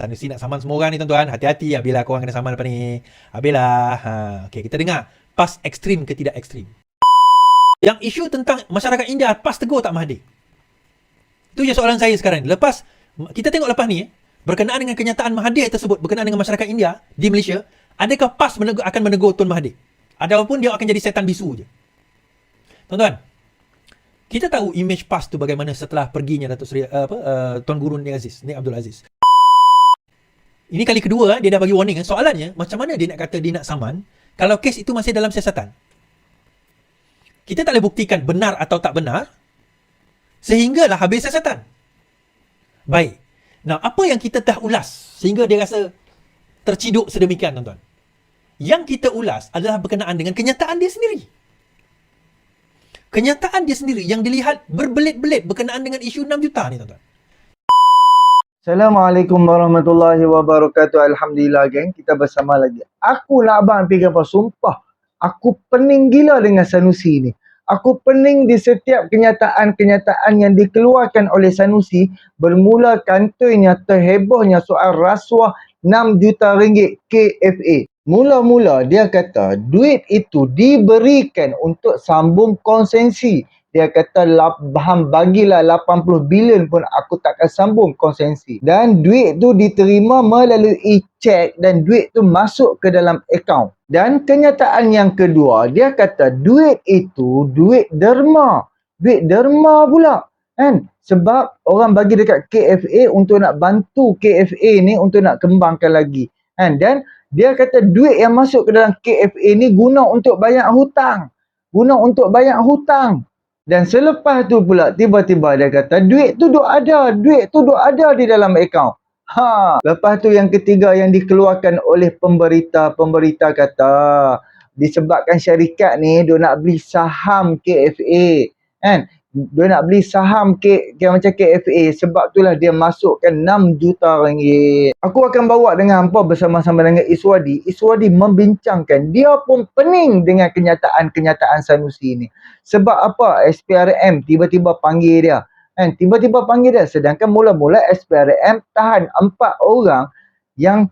Sanusi nak saman semua orang ni tuan-tuan. Hati-hati bila korang kena saman lepas ni. Habislah. Okay, kita dengar. PAS ekstrim ke tidak ekstrim. Yang isu tentang masyarakat India, PAS tegur tak Mahathir? Itu je soalan saya sekarang. Lepas, kita tengok lepas ni, berkenaan dengan kenyataan Mahathir tersebut, berkenaan dengan masyarakat India di Malaysia, adakah PAS akan menegur Tun Mahathir? Ataupun dia akan jadi setan bisu je? Tuan-tuan, kita tahu image PAS tu bagaimana setelah perginya Tuan Guru Nik Abdul Aziz. Ini kali kedua dia dah bagi warning. Soalannya, macam mana dia nak kata dia nak saman kalau kes itu masih dalam siasatan? Kita tak boleh buktikan benar atau tak benar sehinggalah habis siasatan. Baik. Nah, apa yang kita dah ulas sehingga dia rasa terciduk sedemikian, tuan-tuan? Yang kita ulas adalah berkenaan dengan kenyataan dia sendiri. Kenyataan dia sendiri yang dilihat berbelit-belit berkenaan dengan isu 6 juta ni, tuan-tuan. Assalamualaikum warahmatullahi wabarakatuh. Alhamdulillah geng, kita bersama lagi. Aku nak abang pergi apa? Sumpah, aku pening gila dengan Sanusi ni. Aku pening di setiap kenyataan-kenyataan yang dikeluarkan oleh Sanusi, bermula kantornya terhebohnya soal rasuah 6 juta ringgit KFA. Mula-mula dia kata duit itu diberikan untuk sambung konsensi. Dia kata bagilah 80 bilion pun aku takkan sambung konsensi. Dan duit tu diterima melalui cek dan duit tu masuk ke dalam akaun. Dan kenyataan yang kedua, dia kata duit itu duit derma. Duit derma pula. Kan? Sebab orang bagi dekat KFA untuk nak bantu KFA ni untuk nak kembangkan lagi. Kan? Dan dia kata duit yang masuk ke dalam KFA ni guna untuk bayar hutang. Guna untuk bayar hutang. Dan selepas tu pula tiba-tiba dia kata duit tu duk ada di dalam akaun. Lepas tu yang ketiga yang dikeluarkan oleh pemberita kata disebabkan syarikat ni dia nak beli saham KFA, kan? Dia nak beli saham macam KFA, sebab itulah dia masukkan 6 juta ringgit. Aku akan bawa dengan hampa bersama-sama dengan Iswadi. Iswadi membincangkan, dia pun pening dengan kenyataan-kenyataan Sanusi ni. Sebab apa? SPRM tiba-tiba panggil dia. Kan? Tiba-tiba panggil dia. Sedangkan mula-mula SPRM tahan 4 orang yang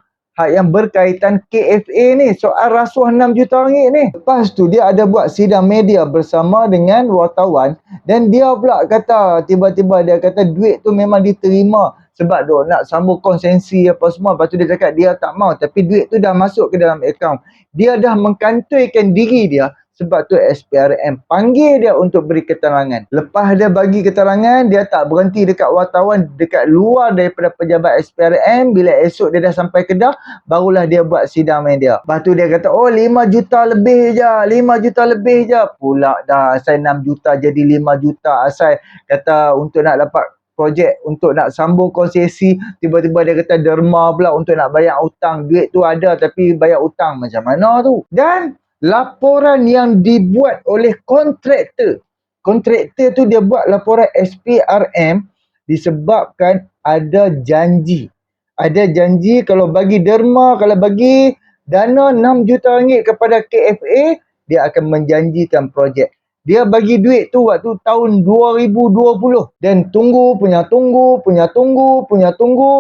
berkaitan KFA ni, soal rasuah 6 juta ringgit ni. Lepas tu dia ada buat sidang media bersama dengan wartawan dan dia pula kata, tiba-tiba dia kata duit tu memang diterima sebab dia nak sambung konsensi apa semua. Lepas tu dia cakap dia tak mau, tapi duit tu dah masuk ke dalam akaun. Dia dah mengkantorkan diri dia. Sebab tu SPRM panggil dia untuk beri keterangan. Lepas dia bagi keterangan, dia tak berhenti dekat wartawan, dekat luar daripada pejabat SPRM. Bila esok dia dah sampai Kedah, barulah dia buat sidang media. Lepas tu dia kata, oh 5 juta lebih je, 5 juta lebih je. Pula dah asal 6 juta jadi 5 juta. Asal kata untuk nak dapat projek, untuk nak sambung konsesi, tiba-tiba dia kata derma pula untuk nak bayar hutang. Duit tu ada tapi bayar hutang macam mana tu? Dan laporan yang dibuat oleh kontraktor. Kontraktor tu dia buat laporan SPRM disebabkan ada janji. Ada janji kalau bagi derma, kalau bagi dana 6 juta ringgit kepada KFA, dia akan menjanjikan projek. Dia bagi duit tu waktu tahun 2020 dan tunggu,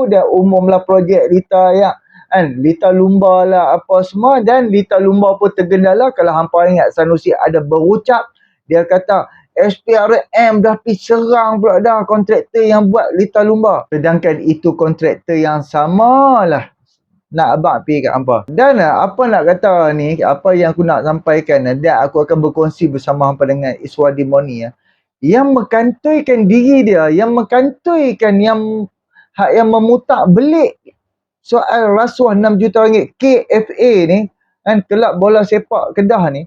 dan umumlah projek Lita yang kan, Lita Lumba lah apa semua, dan Lita Lumba pun tergendala. Kalau hampa ingat Sanusi ada berucap, dia kata SPRM dah pergi serang pula dah kontraktor yang buat Lita Lumba. Sedangkan itu kontraktor yang samalah nak abang pergi kat hampa. Dan apa nak kata ni, apa yang aku nak sampaikan, dan aku akan berkongsi bersama hampa dengan Iswadi Moni yang mengkantorkan diri dia, yang mengkantorkan yang memutak belik soal rasuah 6 juta ringgit KFA ni, kan, kelab bola sepak Kedah ni,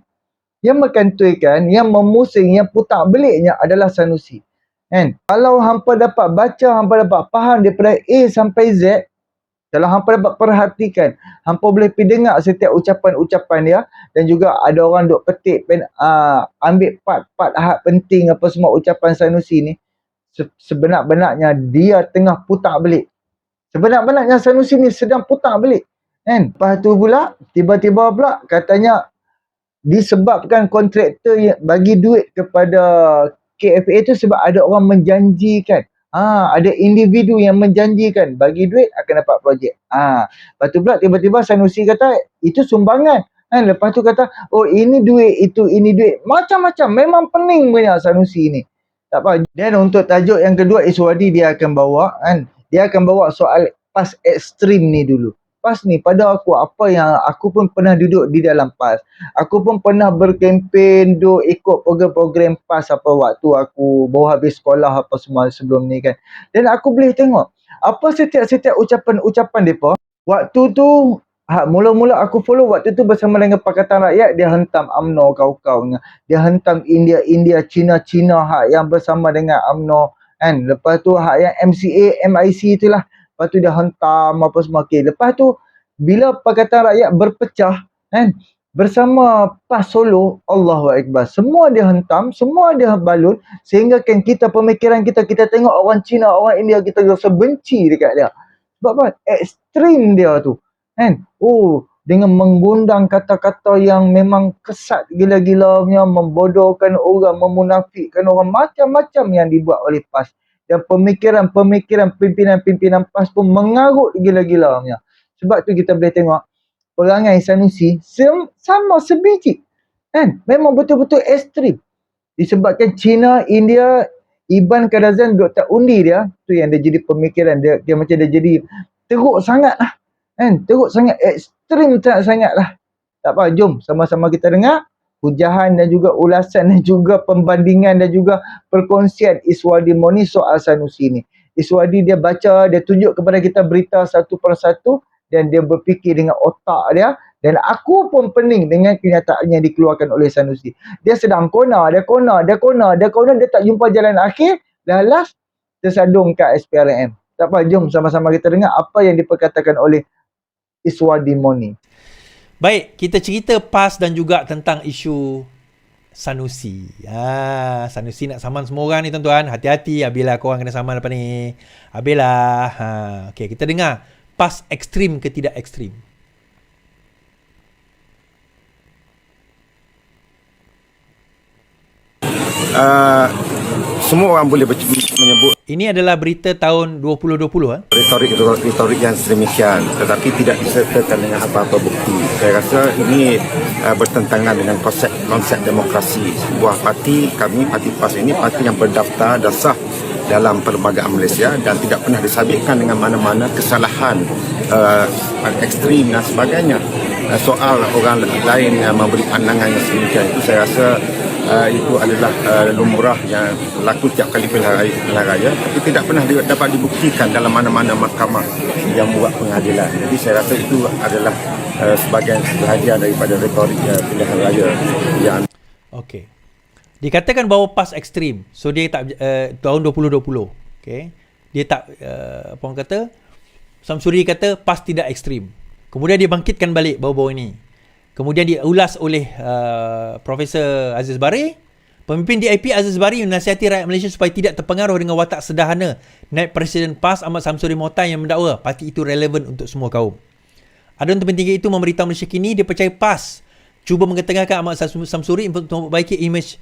yang mengkantorkan, yang memusing, yang putar beliknya adalah Sanusi. Kan? Kalau hampa dapat baca, hampa dapat faham daripada A sampai Z, kalau hampa dapat perhatikan, hampa boleh pergi dengar setiap ucapan-ucapan dia, dan juga ada orang duk petik, ambil part-part penting apa semua ucapan Sanusi ni. Sebenar-benarnya dia tengah putar belik. Sebenar-benarnya Sanusi ni sedang putar belik. Kan? Lepas tu pula, tiba-tiba pula katanya disebabkan kontraktor yang bagi duit kepada KFA tu sebab ada orang menjanjikan. Ada individu yang menjanjikan bagi duit akan dapat projek. Lepas tu pula tiba-tiba Sanusi kata itu sumbangan. Lepas tu kata oh ini duit, itu ini duit. Macam-macam. Memang pening punya Sanusi ni. Tak apa. Dan untuk tajuk yang kedua Iswadi dia akan bawa dia akan bawa soal PAS ekstrim ni dulu. PAS ni pada aku apa yang aku pun pernah duduk di dalam PAS. Aku pun pernah berkempen duk ikut program-program PAS apa waktu aku baru habis sekolah apa semua sebelum ni kan. Dan aku boleh tengok apa setiap ucapan-ucapan depa. Waktu tu mula-mula aku follow waktu tu bersama dengan Pakatan Rakyat dia hentam UMNO kau-kaunya. Dia hentam India, China yang bersama dengan UMNO kan. Lepas tu yang MCA, MIC itulah. Lepas tu dia hentam apa semua. Okay. Lepas tu bila Pakatan Rakyat berpecah bersama PAS Solo, Allahu Akbar. Semua dia hentam, semua dia balut sehingga kan pemikiran kita tengok orang Cina, orang India kita rasa benci dekat dia. Sebab apa? Ekstrim dia tu. Dengan menggundang kata-kata yang memang kesat gila-gilanya, membodohkan orang, memunafikkan orang, macam-macam yang dibuat oleh PAS. Dan pemikiran pimpinan-pimpinan PAS pun mengarut gila-gilanya. Sebab tu kita boleh tengok perangai Sanusi sama sebiji. Memang betul-betul ekstrim. Disebabkan China, India, Iban Kadazan duk tak undi dia. Tu yang dia jadi pemikiran. Dia macam dia jadi teruk sangat lah. Teruk sangat, ekstrim sangat lah. Tak apa, jom sama-sama kita dengar hujahan dan juga ulasan dan juga pembandingan dan juga perkongsian Iswadi Moni soal Sanusi ni. Iswadi dia baca, dia tunjuk kepada kita berita satu persatu dan dia berfikir dengan otak dia. Dan aku pun pening dengan kenyataan yang dikeluarkan oleh Sanusi. Dia sedang dia tak jumpa jalan akhir. Dah last, tersadung kat SPRM. Tak apa, jom sama-sama kita dengar apa yang diperkatakan oleh Iswadi Moni. Baik, kita cerita PAS dan juga tentang isu Sanusi. Sanusi nak saman semua orang ni tuan-tuan. Hati-hati bila korang kena saman lepas ni. Okay, kita dengar PAS ekstrim ke tidak ekstrim. Semua orang boleh menyebut ini adalah berita tahun 2020 retorik yang sedemikian, tetapi tidak disertakan dengan apa-apa bukti. Saya rasa ini bertentangan dengan konsep demokrasi. Sebuah parti PAS ini parti yang berdaftar dan sah dalam perlembagaan Malaysia dan tidak pernah disabitkan dengan mana-mana kesalahan ekstrim dan sebagainya. Soal orang lain yang memberi pandangan yang sedemikian itu saya rasa itu adalah lumrah yang berlaku setiap kali pilihan raya, tapi tidak pernah dapat dibuktikan dalam mana-mana mahkamah yang buat pengadilan. Jadi saya rasa itu adalah sebahagian bahagian daripada retorik pilihan raya yang okey. Dikatakan bahawa PAS ekstrim. So dia tak tahun 2020. Okey. Dia tak apa orang kata? Samsuri kata PAS tidak ekstrim. Kemudian dia bangkitkan balik baru-baru ini. Kemudian diulas oleh Profesor Aziz Bari. Pemimpin DIP Aziz Bari menasihati rakyat Malaysia supaya tidak terpengaruh dengan watak sederhana naib Presiden PAS Ahmad Samsuri Motai yang mendakwa parti itu relevan untuk semua kaum. Adun Terpentinggi itu memberitahu Malaysia kini dia percaya PAS cuba mengetengahkan Ahmad Samsuri untuk memperbaiki imej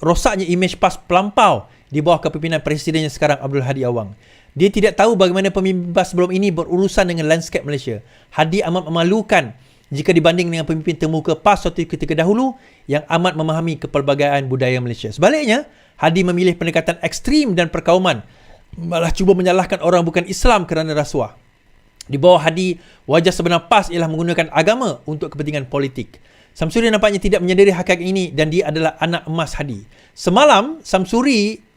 rosaknya imej PAS pelampau di bawah kepimpinan Presiden yang sekarang Abdul Hadi Awang. Dia tidak tahu bagaimana pemimpin PAS sebelum ini berurusan dengan lanskap Malaysia. Hadi amat memalukan jika dibanding dengan pemimpin termuka PAS suatu ketika dahulu yang amat memahami kepelbagaian budaya Malaysia. Sebaliknya, Hadi memilih pendekatan ekstrim dan perkauman, malah cuba menyalahkan orang bukan Islam kerana rasuah. Di bawah Hadi, wajah sebenar PAS ialah menggunakan agama untuk kepentingan politik. Samsuri nampaknya tidak menyedari hakikat ini dan dia adalah anak emas Hadi. Semalam,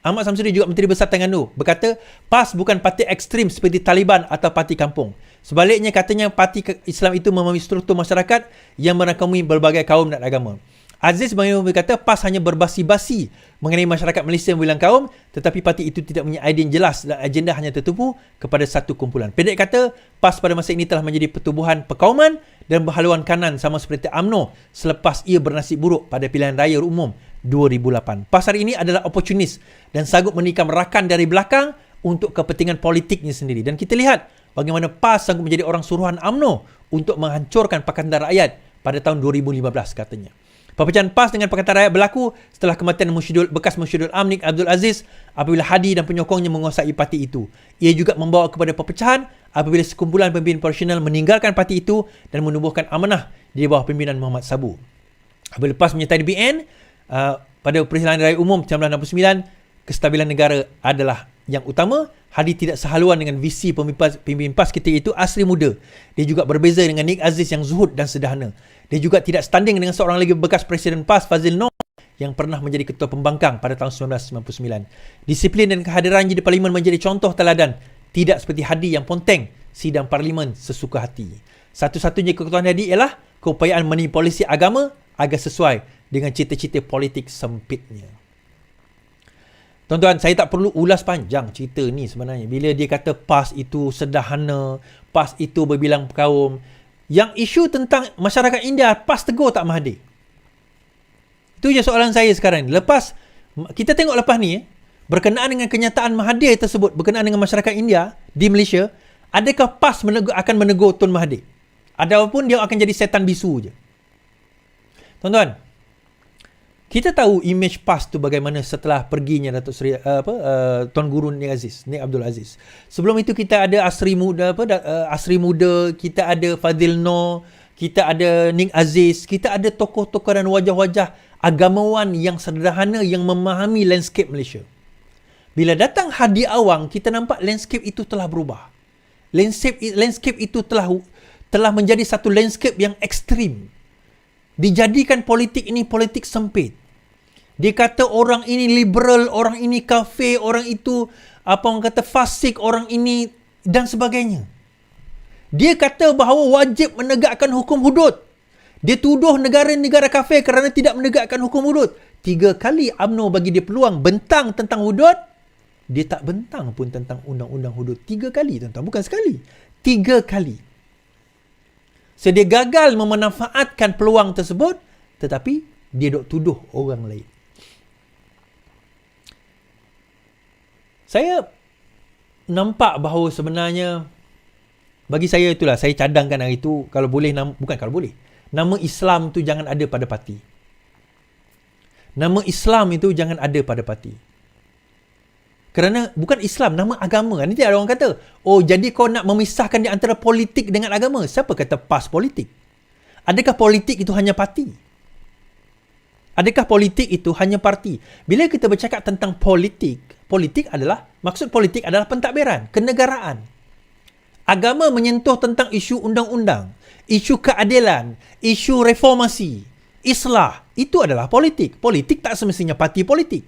Ahmad Samsuri juga Menteri Besar Terengganu berkata PAS bukan parti ekstrim seperti Taliban atau parti kampung. Sebaliknya katanya parti Islam itu memahami struktur masyarakat yang merangkumi berbagai kaum dan agama. Aziz berkata PAS hanya berbasi-basi mengenai masyarakat Malaysia yang bilang kaum, tetapi parti itu tidak punya idea jelas dan agenda hanya tertumpu kepada satu kumpulan. Pendek kata, PAS pada masa ini telah menjadi pertubuhan perkauman dan berhaluan kanan sama seperti UMNO selepas ia bernasib buruk pada pilihan raya umum 2008. PAS hari ini adalah oportunis dan sanggup menikam rakan dari belakang untuk kepentingan politiknya sendiri. Dan kita lihat bagaimana PAS sanggup menjadi orang suruhan UMNO untuk menghancurkan Pakatan Rakyat pada tahun 2015 katanya. Perpecahan PAS dengan Pakatan Rakyat berlaku setelah kematian bekas Mursyidul Am Nik Abdul Aziz apabila Hadi dan penyokongnya menguasai parti itu. Ia juga membawa kepada perpecahan apabila sekumpulan pimpinan profesional meninggalkan parti itu dan menubuhkan amanah di bawah pimpinan Muhammad Sabu. Apabila PAS menyertai BN pada Persilihan Raya Umum 1969, kestabilan negara adalah yang utama. Hadi tidak sehaluan dengan visi pemimpin PAS ketika itu Asri Muda. Dia juga berbeza dengan Nik Aziz yang zuhud dan sederhana. Dia juga tidak standing dengan seorang lagi bekas Presiden PAS, Fazil Noh, yang pernah menjadi ketua pembangkang pada tahun 1999. Disiplin dan kehadirannya di Parlimen menjadi contoh teladan. Tidak seperti Hadi yang ponteng sidang Parlimen sesuka hati. Satu-satunya kekuatan Hadi ialah keupayaan manipulasi agama agar sesuai dengan cita-cita politik sempitnya. Tuan-tuan, saya tak perlu ulas panjang cerita ni sebenarnya. Bila dia kata PAS itu sederhana, PAS itu berbilang kaum. Yang isu tentang masyarakat India, PAS tegur tak Mahathir? Itu je soalan saya sekarang. Lepas, kita tengok lepas ni, berkenaan dengan kenyataan Mahathir tersebut, berkenaan dengan masyarakat India di Malaysia, adakah PAS akan menegur Tun Mahathir? Ataupun dia akan jadi setan bisu je? Tuan-tuan, kita tahu image PAS tu bagaimana setelah perginya Datuk Seri Tuan Guru Nik Abdul Aziz. Sebelum itu kita ada Asri Muda, kita ada Fazil Noh, kita ada Nik Aziz, kita ada tokoh-tokoh dan wajah-wajah agamawan yang sederhana yang memahami landscape Malaysia. Bila datang Hadi Awang, kita nampak landscape itu telah berubah. Landscape itu telah menjadi satu landscape yang ekstrim. Dijadikan politik ini politik sempit. Dia kata orang ini liberal, orang ini kafir, orang itu orang kata fasik, orang ini dan sebagainya. Dia kata bahawa wajib menegakkan hukum hudud. Dia tuduh negara-negara kafir kerana tidak menegakkan hukum hudud. 3 kali UMNO bagi dia peluang bentang tentang hudud. Dia tak bentang pun tentang undang-undang hudud. 3 kali, tuan-tuan. Bukan sekali. 3 kali. So, dia gagal memanfaatkan peluang tersebut, tetapi dia dok tuduh orang lain. Saya nampak bahawa sebenarnya, bagi saya itulah, saya cadangkan hari itu, kalau boleh, nama Islam tu jangan ada pada parti. Nama Islam itu jangan ada pada parti. Kerana bukan Islam, nama agama. Nanti ada orang kata, oh jadi kau nak memisahkan di antara politik dengan agama. Siapa kata PAS politik? Adakah politik itu hanya parti? Adakah politik itu hanya parti? Bila kita bercakap tentang maksud politik adalah pentadbiran, kenegaraan. Agama menyentuh tentang isu undang-undang, isu keadilan, isu reformasi, islah. Itu adalah politik. Politik tak semestinya parti politik.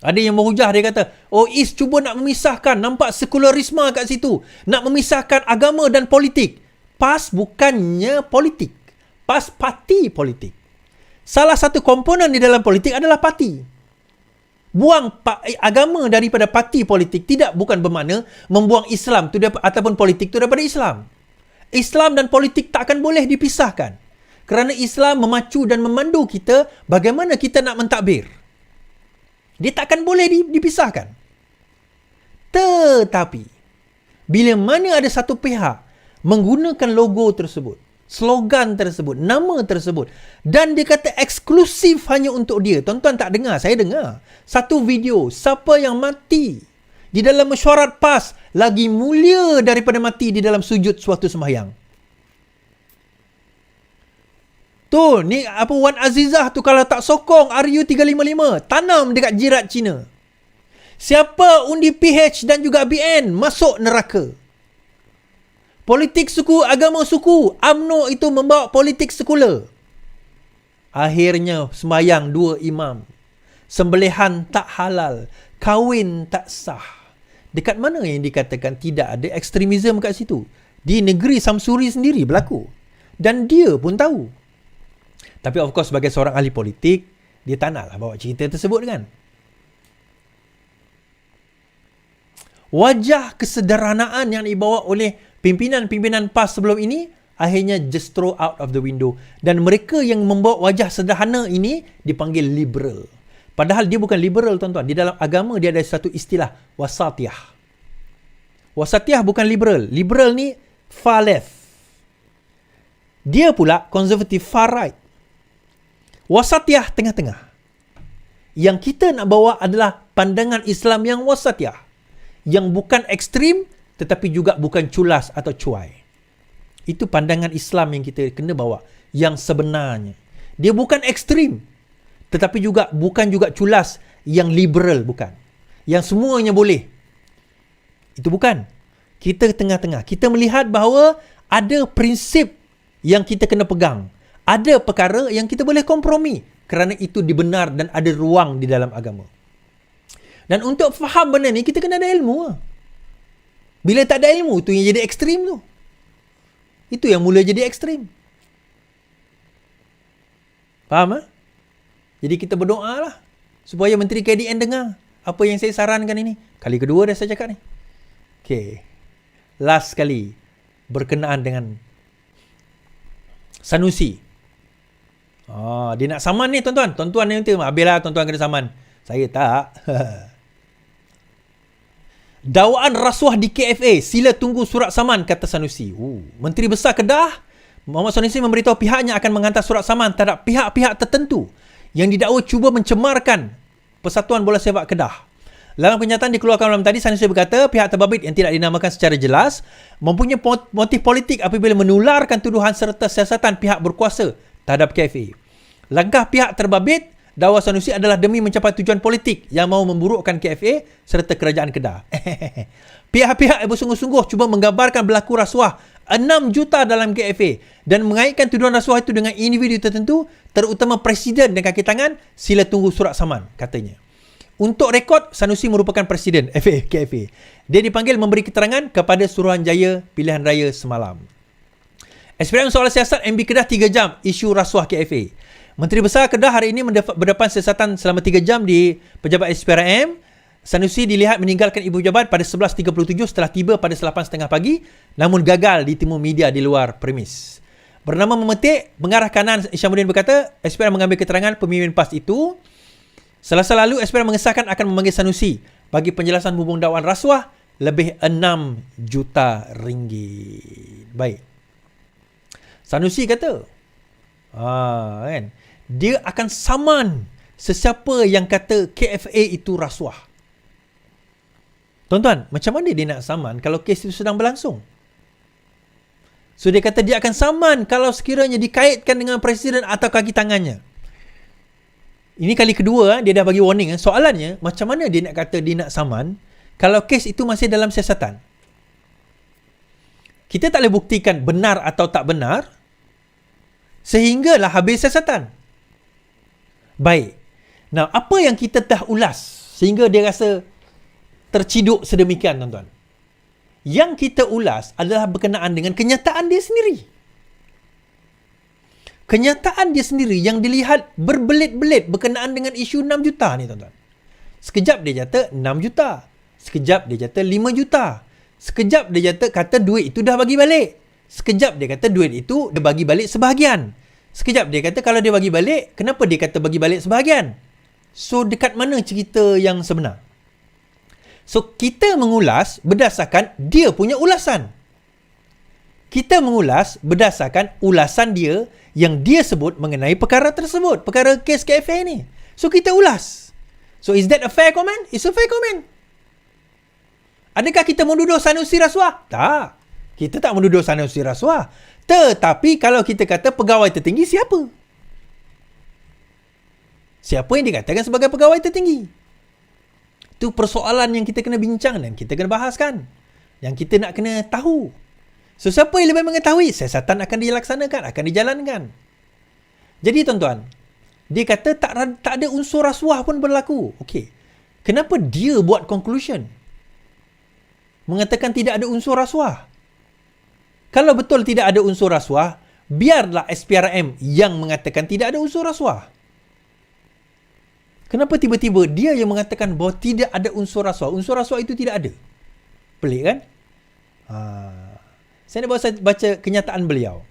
Ada yang merujah, dia kata, oh Is cuba nak memisahkan, nampak sekularisme kat situ. Nak memisahkan agama dan politik. PAS bukannya politik. PAS parti politik. Salah satu komponen di dalam politik adalah parti. Buang agama daripada parti politik bukan bermakna membuang Islam tu ataupun politik tu daripada Islam. Islam dan politik tak akan boleh dipisahkan. Kerana Islam memacu dan memandu kita bagaimana kita nak mentadbir. Dia tak akan boleh dipisahkan. Tetapi, bila mana ada satu pihak menggunakan logo tersebut, slogan tersebut, nama tersebut, dan dia kata eksklusif hanya untuk dia. Tuan-tuan tak dengar? Saya dengar. Satu video, siapa yang mati di dalam mesyuarat PAS lagi mulia daripada mati di dalam sujud suatu sembahyang. Tu, ni Wan Azizah tu kalau tak sokong RU355, tanam dekat jirat Cina. Siapa undi PH dan juga BN masuk neraka. Politik suku, agama suku. UMNO itu membawa politik sekular. Akhirnya sembahyang 2 imam. Sembelihan tak halal. Kahwin tak sah. Dekat mana yang dikatakan tidak ada ekstremisme kat situ? Di negeri Samsuri sendiri berlaku. Dan dia pun tahu. Tapi of course sebagai seorang ahli politik, dia tak naklah bawa cerita tersebut kan. Wajah kesederhanaan yang dibawa oleh pimpinan-pimpinan PAS sebelum ini akhirnya just throw out of the window. Dan mereka yang membawa wajah sederhana ini dipanggil liberal. Padahal dia bukan liberal, tuan-tuan. Di dalam agama dia ada satu istilah wasatiyah. Wasatiyah bukan liberal. Liberal ni far left. Dia pula konservatif far right. Wasatiyah tengah-tengah. Yang kita nak bawa adalah pandangan Islam yang wasatiyah. Yang bukan ekstrim tetapi juga bukan culas atau cuai. Itu pandangan Islam yang kita kena bawa. Yang sebenarnya. Dia bukan ekstrim. Tetapi juga bukan juga culas yang liberal, bukan. Yang semuanya boleh. Itu bukan. Kita tengah-tengah. Kita melihat bahawa ada prinsip yang kita kena pegang. Ada perkara yang kita boleh kompromi. Kerana itu dibenar dan ada ruang di dalam agama. Dan untuk faham benda ni, kita kena ada ilmu. Bila tak ada ilmu, tu yang jadi ekstrim tu. Itu yang mula jadi ekstrim. Faham? Jadi kita berdoa lah. Supaya Menteri KDN dengar apa yang saya sarankan ini. Kali kedua dah saya cakap ni. Okay. Last kali. Berkenaan dengan Sanusi. Dia nak saman ni tuan-tuan. Tuan-tuan ni nanti. Habislah tuan-tuan kena saman. Saya tak. Dakwaan rasuah di KFA. Sila tunggu surat saman, kata Sanusi. Menteri Besar Kedah Muhammad Sanusi memberitahu pihaknya akan menghantar surat saman terhadap pihak-pihak tertentu yang didakwa cuba mencemarkan Persatuan Bola Sepak Kedah. Dalam kenyataan dikeluarkan malam tadi, Sanusi berkata pihak terbabit yang tidak dinamakan secara jelas mempunyai motif politik apabila menularkan tuduhan serta siasatan pihak berkuasa terhadap KFA. Langkah pihak terbabit, dakwa Sanusi adalah demi mencapai tujuan politik yang mahu memburukkan KFA serta kerajaan Kedah. Pihak-pihak bersungguh-sungguh cuba menggambarkan berlaku rasuah 6 juta dalam KFA dan mengaitkan tuduhan rasuah itu dengan individu tertentu, terutama presiden dan kaki tangan. Sila tunggu surat saman, katanya. Untuk rekod, Sanusi merupakan presiden KFA. Dia dipanggil memberi keterangan kepada Suruhanjaya Pilihan Raya semalam. SPRM soal siasat MB Kedah 3 jam isu rasuah KFA. Menteri Besar Kedah hari ini berdepan siasatan selama 3 jam di pejabat SPRM. Sanusi dilihat meninggalkan ibu pejabat pada 11.37 setelah tiba pada 8.30 pagi, namun gagal ditemui media di luar premis. Bernama memetik, mengarah kanan, Isyamuddin berkata, SPRM mengambil keterangan pemimpin PAS itu. Selasa lalu, SPRM mengesahkan akan memanggil Sanusi bagi penjelasan hubung dakwaan rasuah lebih 6 juta ringgit. Baik. Sanusi kata, kan, dia akan saman sesiapa yang kata KFA itu rasuah. Tuan-tuan, macam mana dia nak saman kalau kes itu sedang berlangsung? So, dia kata dia akan saman kalau sekiranya dikaitkan dengan presiden atau kaki tangannya. Ini kali kedua, dia dah bagi warning. Soalannya, macam mana dia nak kata dia nak saman kalau kes itu masih dalam siasatan? Kita tak boleh buktikan benar atau tak benar sehinggalah habis siasatan. Baik. Nah, apa yang kita dah ulas sehingga dia rasa terciduk sedemikian, tuan-tuan? Yang kita ulas adalah berkenaan dengan kenyataan dia sendiri. Kenyataan dia sendiri yang dilihat berbelit-belit berkenaan dengan isu 6 juta ni, tuan-tuan. Sekejap dia kata 6 juta. Sekejap dia kata 5 juta. Sekejap dia kata duit itu dah bagi balik. Sekejap dia kata duit itu dia bagi balik sebahagian. Sekejap dia kata kalau dia bagi balik, kenapa dia kata bagi balik sebahagian? So, dekat mana cerita yang sebenar? So, kita mengulas berdasarkan dia punya ulasan. Kita mengulas berdasarkan ulasan dia yang dia sebut mengenai perkara tersebut. Perkara kes KFA ni. So, kita ulas. So, is that a fair comment? It's a fair comment. Adakah kita menuduh Sanusi rasuah? Tak. Kita tak menuduh Sanusi rasuah. Tetapi kalau kita kata pegawai tertinggi, siapa? Siapa yang dikatakan sebagai pegawai tertinggi? Itu persoalan yang kita kena bincang dan kita kena bahaskan. Yang kita nak kena tahu. So, siapa yang lebih mengetahui? Siasatan akan dilaksanakan, akan dijalankan. Jadi, tuan-tuan, dia kata tak ada unsur rasuah pun berlaku. Okey. Kenapa dia buat conclusion? Mengatakan tidak ada unsur rasuah. Kalau betul tidak ada unsur rasuah, biarlah SPRM yang mengatakan tidak ada unsur rasuah. Kenapa tiba-tiba dia yang mengatakan bahawa tidak ada unsur rasuah? Unsur rasuah itu tidak ada. Pelik kan? Saya nak baca kenyataan beliau.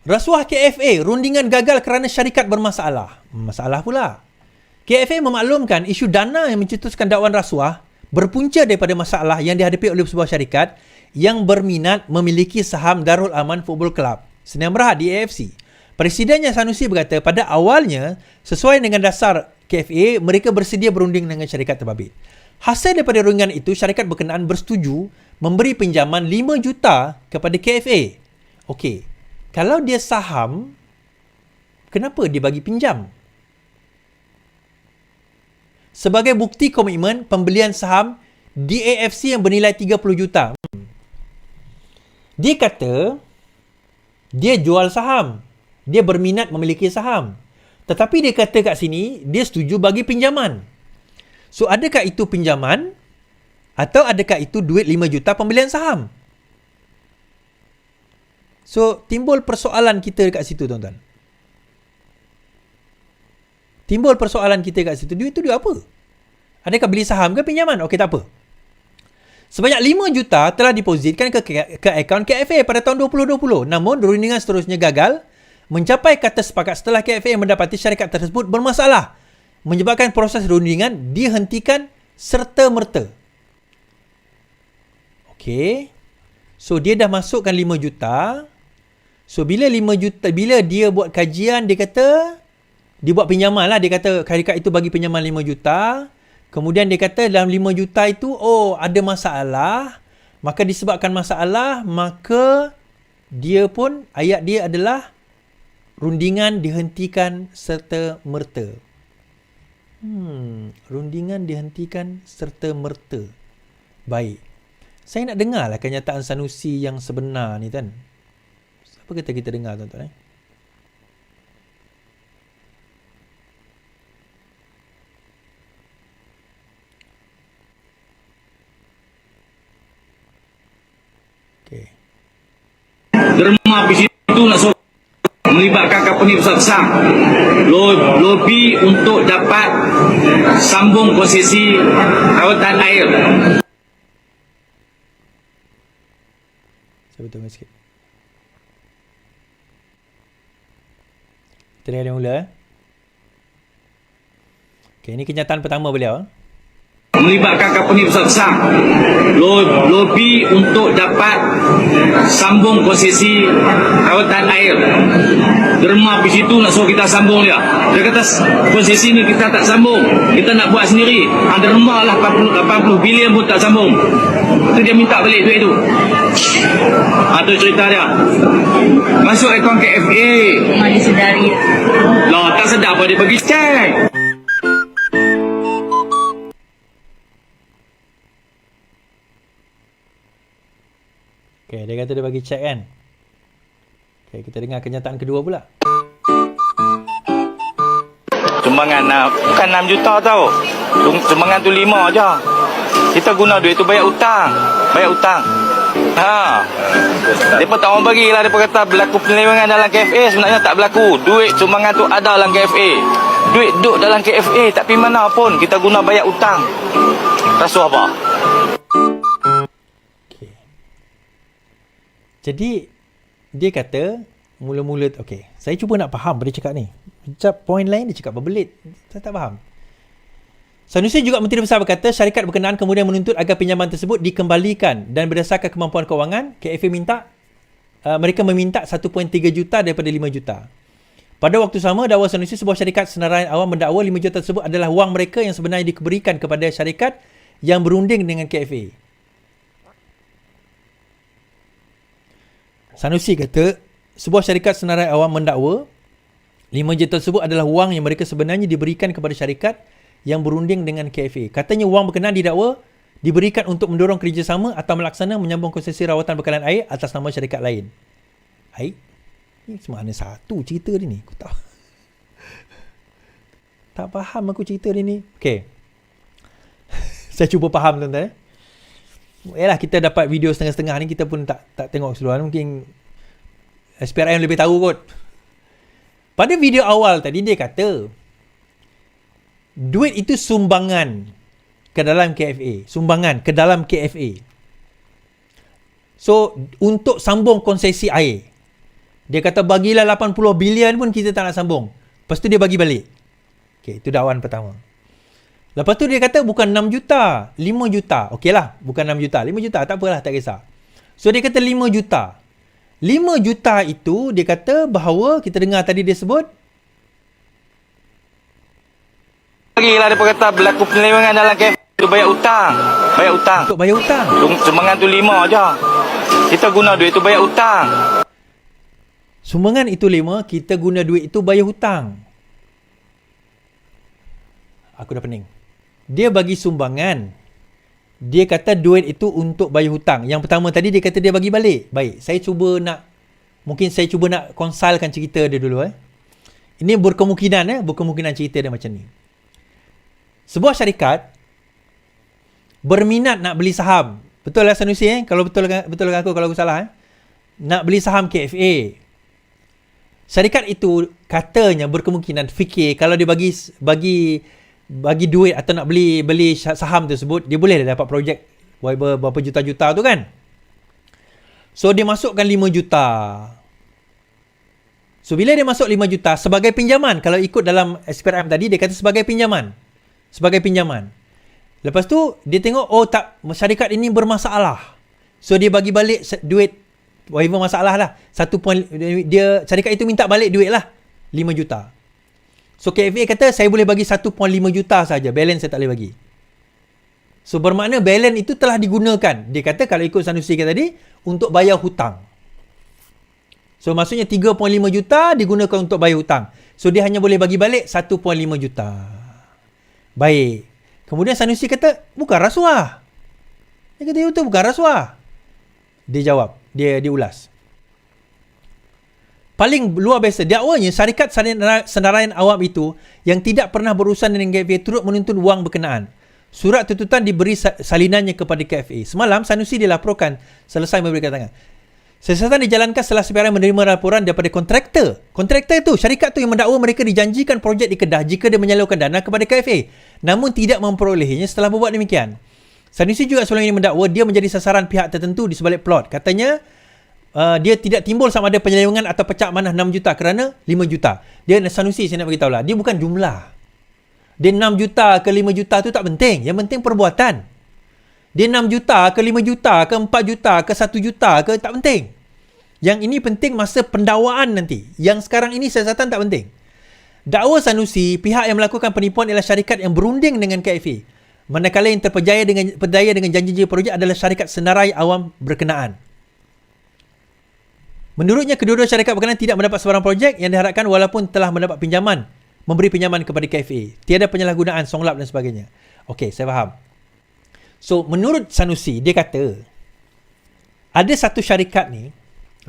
Rasuah KFA, rundingan gagal kerana syarikat bermasalah. Masalah pula. KFA memaklumkan isu dana yang mencetuskan dakwaan rasuah berpunca daripada masalah yang dihadapi oleh sebuah syarikat yang berminat memiliki saham Darul Aman Football Club. Sdn Bhd di AFC. Presidennya Sanusi berkata pada awalnya sesuai dengan dasar KFA mereka bersedia berunding dengan syarikat terbabit. Hasil daripada rundingan itu syarikat berkenaan bersetuju memberi pinjaman 5 juta kepada KFA. Okey. Kalau dia saham, kenapa dia bagi pinjam? Sebagai bukti komitmen pembelian saham DAFC yang bernilai 30 juta. Dia kata dia jual saham. Dia berminat memiliki saham. Tetapi dia kata kat sini, dia setuju bagi pinjaman. So, adakah itu pinjaman? Atau adakah itu duit 5 juta pembelian saham? So, timbul persoalan kita kat situ, tuan-tuan. Timbul persoalan kita kat situ. Duit tu duit apa? Adakah beli saham ke pinjaman? Okey, tak apa. Sebanyak 5 juta telah depositkan ke akaun KFA pada tahun 2020. Namun, rundingan seterusnya gagal mencapai kata sepakat setelah KFA mendapati syarikat tersebut bermasalah, menyebabkan proses rundingan dihentikan serta-merta. Okey. So, dia dah masukkan 5 juta. So, bila 5 juta, bila dia buat kajian, dia kata, dia buat pinjaman lah. Dia kata, syarikat itu bagi pinjaman 5 juta. Kemudian dia kata, dalam 5 juta itu, ada masalah. Maka disebabkan masalah, maka dia pun, ayat dia adalah, rundingan dihentikan serta-merta. Rundingan dihentikan serta-merta. Baik. Saya nak dengarlah kenyataan Sanusi yang sebenar ni, kan. Apa kata kita dengar, tuan-tuan? Okay. Derma di situ nak melibatkan company besar-besar, lobi untuk dapat sambung konsesi rawatan air. Saya betul sikit. Kita lihat mula. Okay, ini kenyataan pertama beliau. Melibatkan company besar-besar, lobi untuk dapat sambung konsesi rawatan air. Derma di situ nak suruh kita sambung dia. Dia kata konsesi ni kita tak sambung, kita nak buat sendiri. Derma lah 80 bilion pun tak sambung. Itu dia minta balik duit tu. Itu cerita dia. Masuk akaun KFA. Dia sedari. Lah tak sedar apa dia bagi cek. Okay, dia kata dia bagi cek, kan. Okay, kita dengar kenyataan kedua pula. Sumbangan bukan 6 juta tau. Sumbangan tu 5 je. Kita guna duit tu bayar hutang. Mereka tak mau bagilah. Mereka kata berlaku penyelewengan dalam KFA. Sebenarnya tak berlaku. Duit sumbangan tu ada dalam KFA. Duit duduk dalam KFA. Tak pergi mana pun. Kita guna bayar hutang. Rasuah apa? Okay. Jadi, dia kata, mula-mula, okay, saya cuba nak faham pada cakap ni. Macam poin lain dia cakap berbelit. Saya tak faham. Sanusi juga Menteri Besar berkata syarikat berkenaan kemudian menuntut agar pinjaman tersebut dikembalikan dan berdasarkan kemampuan kewangan, KFA mereka meminta 1.3 juta daripada 5 juta. Pada waktu sama, dakwa Sanusi sebuah syarikat senarai awam mendakwa 5 juta tersebut adalah wang mereka yang sebenarnya diberikan kepada syarikat yang berunding dengan KFA. Sanusi kata sebuah syarikat senarai awam mendakwa 5 juta tersebut adalah wang yang mereka sebenarnya diberikan kepada syarikat yang berunding dengan KFA. Katanya wang berkenaan didakwa diberikan untuk mendorong kerjasama atau melaksana menyambung konsesi rawatan bekalan air atas nama syarikat lain. Air? Ini semana satu cerita dia ni. Aku tak faham aku cerita dia ni. Okay. Saya cuba faham, tuan-tuan. Yalah, kita dapat video setengah-setengah ni, kita pun tak tengok keseluruhan. Mungkin SPRM lebih tahu kot. Pada video awal tadi dia kata duit itu sumbangan ke dalam KFA. Sumbangan ke dalam KFA. So, untuk sambung konsesi air. Dia kata bagilah 80 bilion pun kita tak nak sambung. Lepas tu dia bagi balik. Okay, itu dakwaan pertama. Lepas tu dia kata bukan 6 juta, 5 juta. Okey lah, bukan 6 juta, 5 juta. Tak apalah, tak kisah. So, dia kata 5 juta. 5 juta itu dia kata bahawa kita dengar tadi dia sebut Lagi lah dia kata berlaku penyelewengan dalam KFA tu bayar hutang. Bayar hutang. untuk bayar hutang. Sumbangan tu 5 je. Kita guna duit tu bayar hutang. Sumbangan itu 5, kita guna duit itu bayar hutang. Aku dah pening. Dia bagi sumbangan. Dia kata duit itu untuk bayar hutang. Yang pertama tadi dia kata dia bagi balik. Baik, mungkin saya cuba nak konsalkan cerita dia dulu. Ini berkemungkinan cerita dia macam ni. Sebuah syarikat berminat nak beli saham. Betul lah Sanusi Kalau betul dengan aku kalau aku salah nak beli saham KFA. Syarikat itu katanya berkemungkinan fikir kalau dia bagi duit atau nak beli saham tersebut, dia boleh dapat projek berapa juta-juta tu kan. So dia masukkan 5 juta. So bila dia masuk 5 juta sebagai pinjaman, kalau ikut dalam SPRM tadi dia kata sebagai pinjaman. Lepas tu dia tengok syarikat ini bermasalah. So dia bagi balik duit whatever masalah lah. Syarikat itu minta balik duit lah 5 juta. So KFA kata saya boleh bagi 1.5 juta saja, balance saya tak boleh bagi. So bermakna balance itu telah digunakan. Dia kata kalau ikut Sanusi kata tadi untuk bayar hutang. So maksudnya 3.5 juta digunakan untuk bayar hutang. So dia hanya boleh bagi balik 1.5 juta. Baik. Kemudian Sanusi kata bukan rasuah. Dia kata itu bukan rasuah. Dia jawab, dia ulas. Paling luar biasa, dakwanya syarikat senarai awam itu yang tidak pernah berurusan dengan KFA turut menuntut wang berkenaan. Surat tuntutan diberi salinannya kepada KFA. Semalam Sanusi dilaporkan selesai memberi keterangan. Siasatan dijalankan setelah SPRM menerima laporan daripada kontraktor. Kontraktor itu, syarikat itu yang mendakwa mereka dijanjikan projek di Kedah jika dia menyalurkan dana kepada KFA. Namun tidak memperolehnya setelah berbuat demikian. Sanusi juga sebelum ini mendakwa dia menjadi sasaran pihak tertentu di sebalik plot. Katanya dia tidak timbul sama ada penyelewengan atau pecah manah 6 juta kerana 5 juta. Dia Sanusi saya nak beritahu lah. Dia bukan jumlah. Dia 6 juta ke 5 juta tu tak penting. Yang penting perbuatan. Dia 6 juta ke 5 juta ke 4 juta ke 1 juta ke tak penting. Yang ini penting masa pendakwaan nanti. Yang sekarang ini siasatan tak penting. Dakwa Sanusi, pihak yang melakukan penipuan ialah syarikat yang berunding dengan KFA. Manakala yang terperdaya dengan janji-janji projek adalah syarikat senarai awam berkenaan. Menurutnya, kedua-dua syarikat berkenaan tidak mendapat sebarang projek yang diharapkan walaupun telah mendapat memberi pinjaman kepada KFA. Tiada penyalahgunaan, songlap dan sebagainya. Okey, saya faham. So, menurut Sanusi, dia kata, ada satu syarikat ni,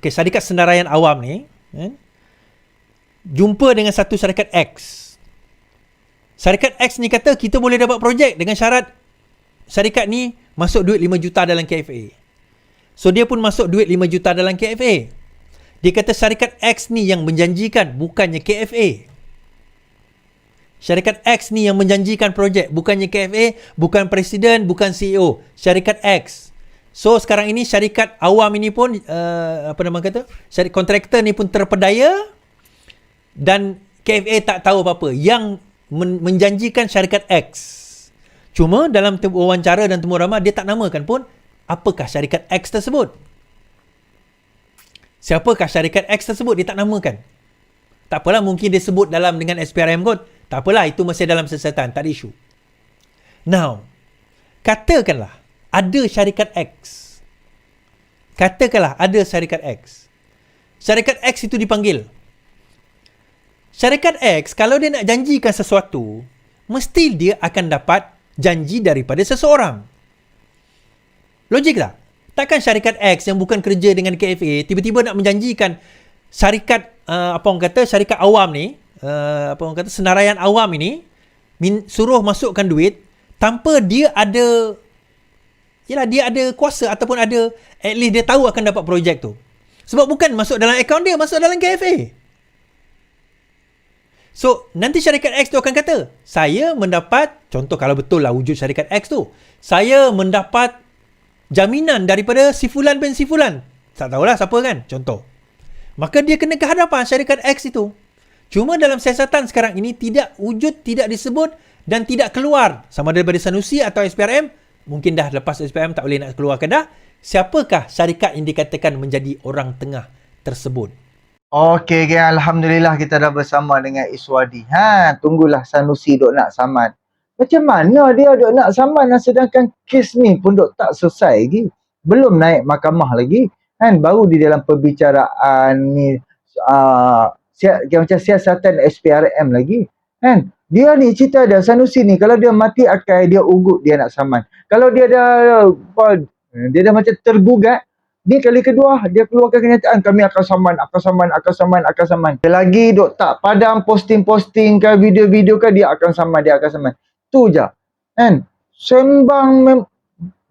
syarikat senaraian awam ni, jumpa dengan satu syarikat X. Syarikat X ni kata, kita boleh dapat projek dengan syarat syarikat ni masuk duit 5 juta dalam KFA. So, dia pun masuk duit 5 juta dalam KFA. Dia kata syarikat X ni yang menjanjikan, bukannya KFA. Syarikat X ni yang menjanjikan projek, bukannya KFA, bukan presiden, bukan CEO. Syarikat X. So, sekarang ini syarikat awam ini pun, syarikat kontraktor ni pun terpedaya dan KFA tak tahu apa-apa. Yang menjanjikan syarikat X. Cuma dalam wawancara dan temu ramah, dia tak namakan pun apakah syarikat X tersebut. Siapakah syarikat X tersebut, dia tak namakan. Tak apalah, mungkin dia sebut dalam dengan SPRM kot. Tak apalah, itu masih dalam siasatan, tak ada isu. Now, katakanlah ada syarikat X. Katakanlah ada syarikat X. Syarikat X itu dipanggil. Syarikat X, kalau dia nak janjikan sesuatu, mesti dia akan dapat janji daripada seseorang. Logik tak? Takkan syarikat X yang bukan kerja dengan KFA tiba-tiba nak menjanjikan syarikat syarikat awam ni, senaraian awam ini suruh masukkan duit tanpa dia ada kuasa ataupun ada at least dia tahu akan dapat projek tu. Sebab bukan masuk dalam akaun dia, masuk dalam KFA. So, nanti syarikat X tu akan kata, saya mendapat, contoh kalau betul lah wujud syarikat X tu, saya mendapat jaminan daripada si fulan bin si fulan. Tak tahulah siapa kan, contoh. Maka dia kena ke hadapan syarikat X itu. Cuma dalam siasatan sekarang ini tidak wujud, tidak disebut dan tidak keluar. Sama daripada Sanusi atau SPRM, mungkin dah lepas SPRM tak boleh nak keluar ke dah. Siapakah syarikat yang dikatakan menjadi orang tengah tersebut. Okey, geng. Alhamdulillah kita dah bersama dengan Iswadi. Tunggulah Sanusi duk nak saman. Macam mana dia duk nak saman sedangkan kes ni pun duk tak selesai lagi. Belum naik mahkamah lagi. Baru di dalam perbicaraan ni macam siasatan SPRM lagi. Dia ni cerita dia, Sanusi ni kalau dia mati akal, dia ugut dia nak saman. Kalau dia dah macam tergugat, ni kali kedua dia keluarkan kenyataan, kami akan saman. Dia lagi duk tak padam posting-posting ke video-video ke, dia akan saman. Tu je. Sembang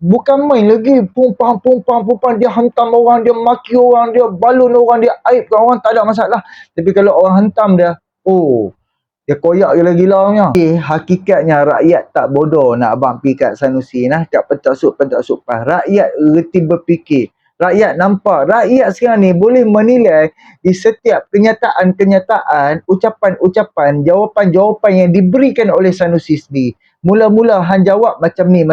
bukan main lagi, pumpang, dia hantam orang, dia maki orang, dia balun orang, dia aibkan orang, tak ada masalah. Tapi kalau orang hantam dia, dia koyak gila-gilanya. Hakikatnya rakyat tak bodoh nak abang pi kat Sanusi kat pentasuk pas. Rakyat reti berfikir. Rakyat nampak. Rakyat sekarang ni boleh menilai di setiap kenyataan, ucapan-ucapan, jawapan-jawapan yang diberikan oleh Sanusi sendiri. Mula-mula hang jawab macam ni.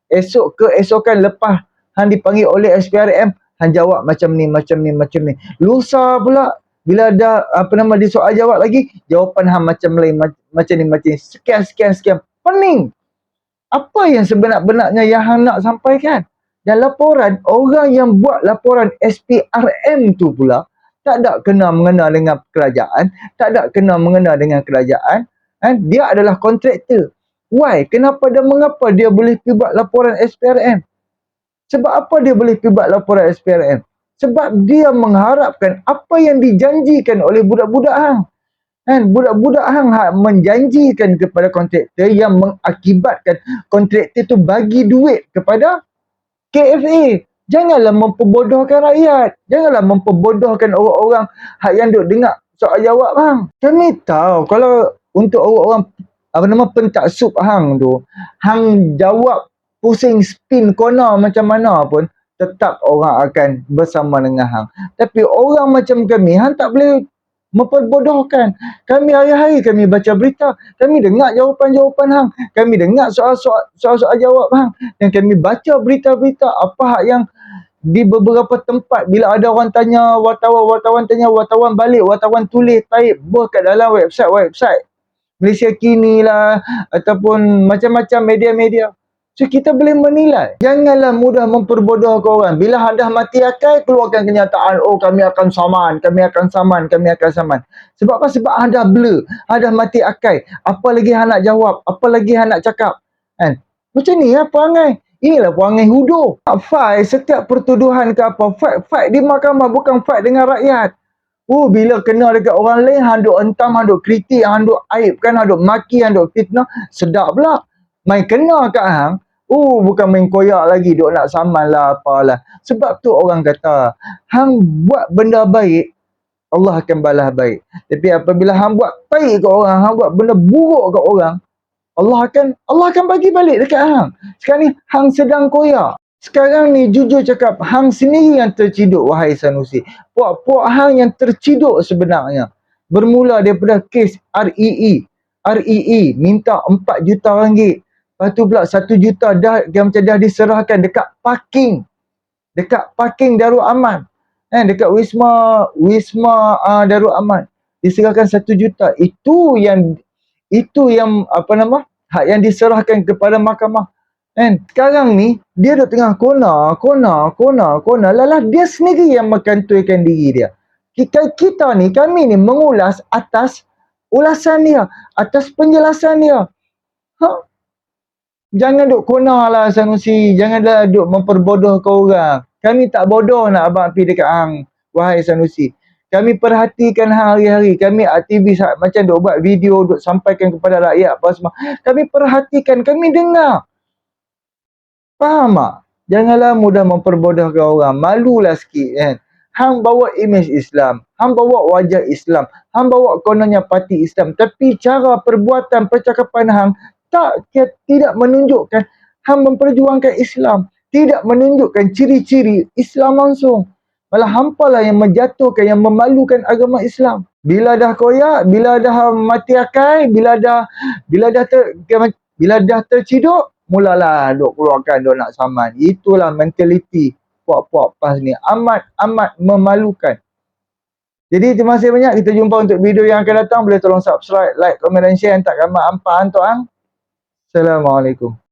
Keesokan lepas hang dipanggil oleh SPRM, hang jawab macam ni. Lusa pula bila ada disoal jawab lagi, jawapan hang macam lain, macam ni. Sekian. Pening. Apa yang sebenar-benarnya yang hang nak sampaikan? Dan laporan, orang yang buat laporan SPRM tu pula tak ada mengena dengan kerajaan, tak ada mengena dengan kerajaan. Dia adalah kontraktor. Why? Mengapa dia boleh pergi buat laporan SPRM? Sebab apa dia boleh pergi buat laporan SPRM? Sebab dia mengharapkan apa yang dijanjikan oleh budak-budak hang. Budak-budak hang menjanjikan kepada kontraktor yang mengakibatkan kontraktor tu bagi duit kepada KFA. Janganlah memperbodohkan rakyat. Janganlah memperbodohkan orang-orang yang duk dengar soal jawab hang. Kami tahu kalau untuk orang-orang pentaksub hang tu, hang jawab pusing spin corner macam mana pun, tetap orang akan bersama dengan hang. Tapi orang macam kami, hang tak boleh memperbodohkan. Kami hari-hari kami baca berita, kami dengar jawapan-jawapan hang, kami dengar soal-soal jawab hang, dan kami baca berita-berita apa yang di beberapa tempat bila ada orang tanya, wartawan tanya, wartawan balik, wartawan tulis taib kat dalam website Malaysia Kini lah, ataupun macam-macam media-media. So kita boleh menilai. Janganlah mudah memperbodohkan orang. Bila anda mati akal, keluarkan kenyataan, kami akan saman. Sebab apa? Sebab anda blur, anda mati akal. Apa lagi anda nak jawab? Apa lagi anda nak cakap? Macam ni perangai. Inilah perangai hudoh. Fight setiap pertuduhan ke apa, fight di mahkamah, bukan fight dengan rakyat. Bila kena dekat orang lain, hang duk hentam, hang duk kritik, hang duk aibkan, hang duk maki, hang duk fitnah, sedap pula. Main kena kat hang, bukan main koyak lagi, duk nak saman lah, apalah. Sebab tu orang kata, hang buat benda baik, Allah akan balas baik. Tapi apabila hang buat baik kat orang, hang buat benda buruk kat orang, Allah akan bagi balik dekat hang. Sekarang ni, hang sedang koyak. Sekarang ni jujur cakap, hang sendiri yang terciduk, wahai Sanusi. Puak-puak hang yang terciduk sebenarnya. Bermula daripada kes REE minta 4 juta ringgit. Lepas tu pula 1 juta dah diserahkan dekat parking Darul Aman. Dekat Wisma Darul Aman. Diserahkan 1 juta. Itu yang hak yang diserahkan kepada mahkamah. Sekarang ni dia duduk tengah kona. Lalah dia sendiri yang mengantuikan diri dia. Kami ni mengulas atas ulasan dia, atas penjelasan dia. Jangan duk kona lah Sanusi, janganlah duk memperbodohkan orang. Kami tak bodoh nak abang pergi dekat hang, wahai Sanusi. Kami perhatikan hari-hari, kami aktivis macam duk buat video, duk sampaikan kepada rakyat apa semua. Kami perhatikan, kami dengar. Faham tak? Janganlah mudah memperbodohkan orang. Malulah sikit Hang bawa imej Islam. Hang bawa wajah Islam. Hang bawa kononnya parti Islam. Tapi cara perbuatan percakapan hang tidak menunjukkan hang memperjuangkan Islam. Tidak menunjukkan ciri-ciri Islam langsung. Malah hampalah yang menjatuhkan, yang memalukan agama Islam. Bila dah koyak, bila dah mati akal, bila dah terciduk, mulalah duk keluarkan, duk nak saman. Itulah mentaliti puak-puak PAS ni. Amat memalukan. Jadi terima kasih banyak. Kita jumpa untuk video yang akan datang. Boleh tolong subscribe, like, komen dan share. Hantar gambar ampah hantar. Assalamualaikum.